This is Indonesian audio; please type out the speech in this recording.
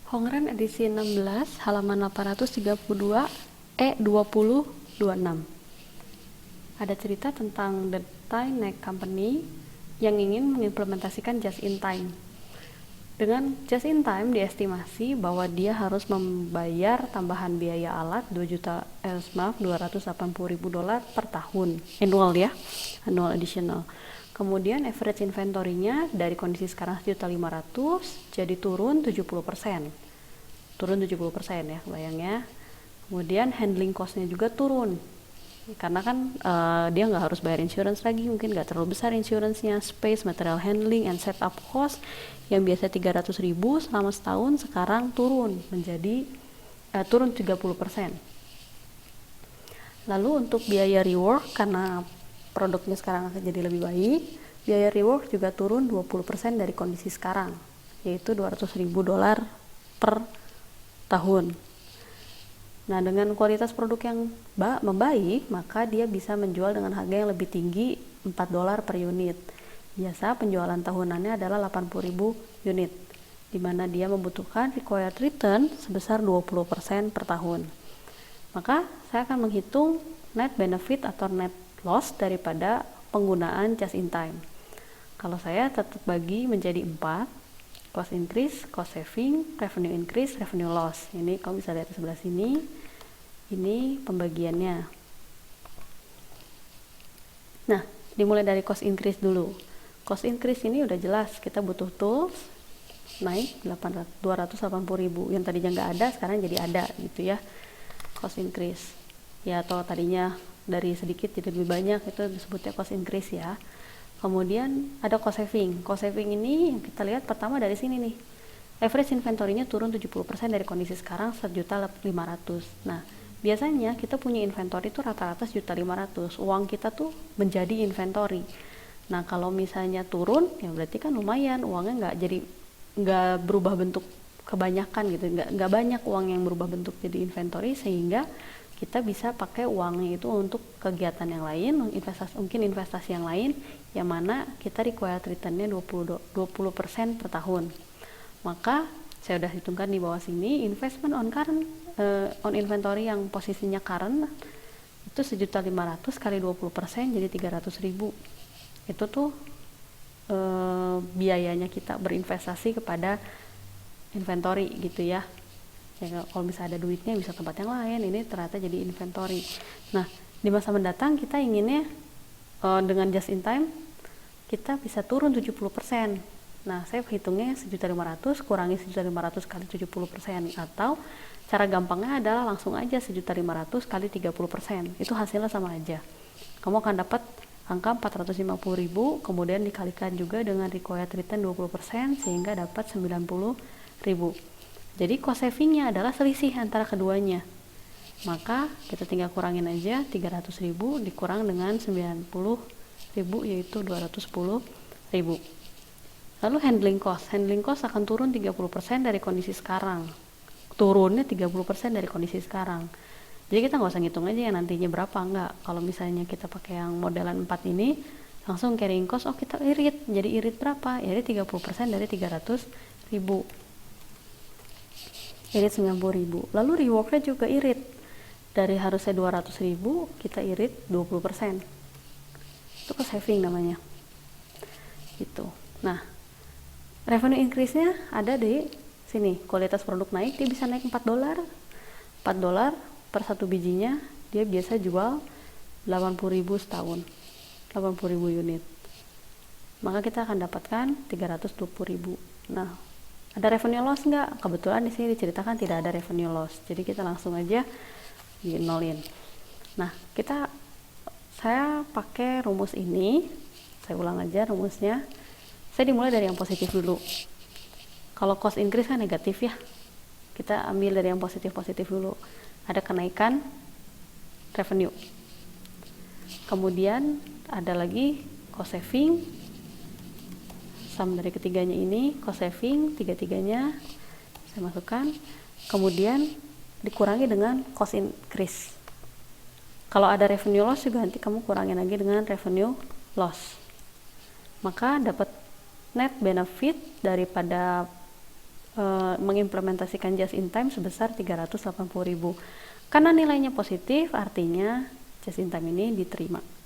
Hongren edisi 16, halaman 832, E2026. Ada cerita tentang The Tyneck Company yang ingin mengimplementasikan just in time. Dengan just in time diestimasi bahwa dia harus membayar tambahan biaya alat $280.000 per tahun, annual additional. Kemudian average inventory-nya dari kondisi sekarang 1.500.000 jadi turun 70%. Turun 70% ya, bayangnya. Kemudian handling cost-nya juga turun. Karena kan dia nggak harus bayar insurance lagi, mungkin nggak terlalu besar insurance-nya, space, material handling, and setup cost yang biasa 300.000 selama setahun sekarang turun menjadi turun 30%. Lalu untuk biaya rework, karena produknya sekarang akan jadi lebih baik, biaya rework juga turun 20% dari kondisi sekarang, yaitu $200.000 per tahun. Nah, dengan kualitas produk yang membaik, maka dia bisa menjual dengan harga yang lebih tinggi, $4 per unit. Biasa penjualan tahunannya adalah 80.000 unit, di mana dia membutuhkan required return sebesar 20% per tahun. Maka saya akan menghitung net benefit atau net loss daripada penggunaan just in time. Kalau saya tetap bagi menjadi 4, cost increase, cost saving, revenue increase, revenue loss. Ini kamu bisa lihat di sebelah sini. Ini pembagiannya. Nah, dimulai dari cost increase dulu. Cost increase ini udah jelas, kita butuh tools naik 280.000. Yang tadinya nggak ada, sekarang jadi ada gitu ya. Cost increase. Ya, atau tadinya dari sedikit jadi lebih banyak, itu disebutnya cost increase ya. Kemudian ada cost saving. Cost saving ini yang kita lihat pertama dari sini nih. Average inventory-nya turun 70% dari kondisi sekarang 1.500.000. Nah, biasanya kita punya inventory itu rata-rata 1.500.000. Uang kita tuh menjadi inventory. Nah, kalau misalnya turun, ya berarti kan lumayan, uangnya nggak berubah bentuk kebanyakan gitu, nggak banyak uang yang berubah bentuk jadi inventory, sehingga kita bisa pakai uangnya itu untuk kegiatan yang lain, mungkin investasi yang lain, yang mana kita required return-nya 20% per tahun. Maka saya udah hitungkan di bawah sini, investment on inventory yang posisinya current itu 1.500.000 kali 20% jadi 300.000. Itu tuh biayanya kita berinvestasi kepada inventory gitu ya. Ya, kalau misalnya ada duitnya bisa tempat yang lain, ini ternyata jadi inventory. Nah, di masa mendatang kita inginnya dengan just in time kita bisa turun 70%. Nah, saya hitungnya 1.500.000 kurangi 1.500 kali 70%, atau cara gampangnya adalah langsung aja 1.500 kali 30%. Itu hasilnya sama aja. Kamu akan dapat angka 450.000, kemudian dikalikan juga dengan required return 20% sehingga dapat 90.000. Jadi cost savingnya adalah selisih antara keduanya. Maka kita tinggal kurangin aja 300.000 dikurang dengan 90.000 yaitu 210.000. Lalu handling cost akan turun 30% dari kondisi sekarang. Turunnya 30% dari kondisi sekarang. Jadi kita nggak usah ngitung aja yang nantinya berapa, enggak. Kalau misalnya kita pakai yang modelan 4 ini, langsung carrying cost, kita irit. Jadi irit berapa? Irit 30% dari 300.000. Irit 90.000. Lalu reworknya juga irit. Dari harusnya 200.000, kita irit 20%. Itu cost saving namanya. Gitu. Nah, revenue increase-nya ada di sini. Kualitas produk naik, dia bisa naik $4. $4 per satu bijinya, dia biasa jual 80.000 setahun. 80.000 unit. Maka kita akan dapatkan 320.000. Nah, ada revenue loss nggak? Kebetulan di sini diceritakan tidak ada revenue loss. Jadi kita langsung aja nolin. Nah, saya pakai rumus ini. Saya ulang aja rumusnya. Saya dimulai dari yang positif dulu. Kalau cost increase kan negatif ya. Kita ambil dari yang positif dulu. Ada kenaikan revenue. Kemudian ada lagi cost saving. Sum dari ketiganya ini, cost saving, tiga-tiganya saya masukkan. Kemudian dikurangi dengan cost increase. Kalau ada revenue loss juga nanti kamu kurangin lagi dengan revenue loss. Maka dapat net benefit daripada mengimplementasikan just in time sebesar 380.000. Karena nilainya positif, artinya just in time ini diterima.